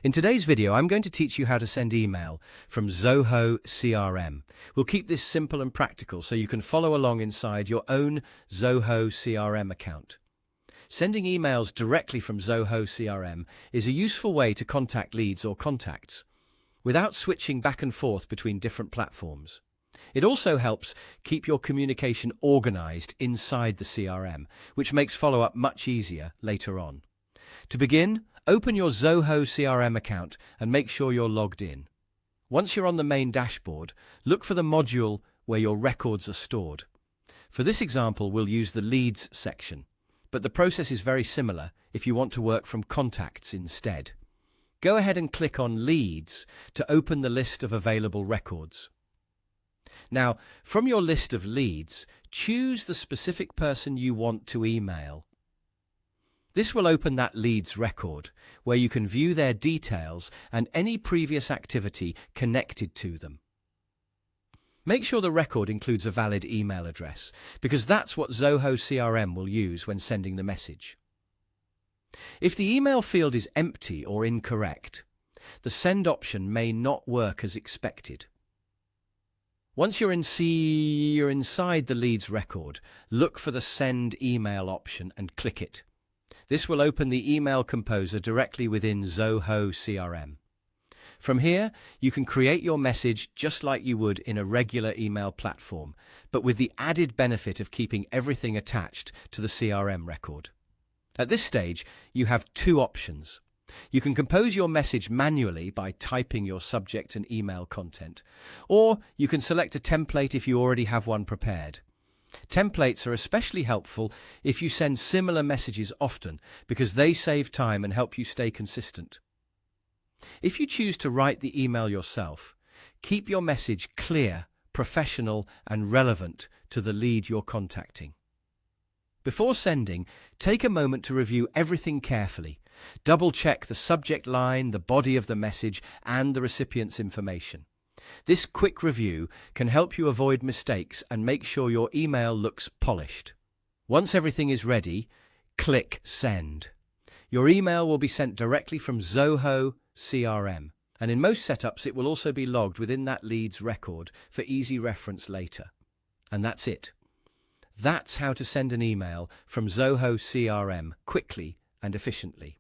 In today's video, I'm going to teach you how to send email from Zoho CRM. We'll keep this simple and practical so you can follow along inside your own Zoho CRM account. Sending emails directly from Zoho CRM is a useful way to contact leads or contacts without switching back and forth between different platforms. It also helps keep your communication organized inside the CRM, which makes follow-up much easier later on. To begin, open your Zoho CRM account and make sure you're logged in. Once you're on the main dashboard, look for the module where your records are stored. For this example, we'll use the Leads section, but the process is very similar if you want to work from Contacts instead. Go ahead and click on Leads to open the list of available records. Now, from your list of leads, choose the specific person you want to email. This will open that leads record, where you can view their details and any previous activity connected to them. Make sure the record includes a valid email address, because that's what Zoho CRM will use when sending the message. If the email field is empty or incorrect, the send option may not work as expected. Once you're inside the leads record, look for the Send Email option and click it. This will open the email composer directly within Zoho CRM. From here, you can create your message just like you would in a regular email platform, but with the added benefit of keeping everything attached to the CRM record. At this stage, you have two options. You can compose your message manually by typing your subject and email content, or you can select a template if you already have one prepared. Templates are especially helpful if you send similar messages often because they save time and help you stay consistent. If you choose to write the email yourself, keep your message clear, professional, and relevant to the lead you're contacting. Before sending, take a moment to review everything carefully. Double-check the subject line, the body of the message, and the recipient's information. This quick review can help you avoid mistakes and make sure your email looks polished. Once everything is ready, click Send. Your email will be sent directly from Zoho CRM, and in most setups it will also be logged within that leads record for easy reference later. And that's it. That's how to send an email from Zoho CRM quickly and efficiently.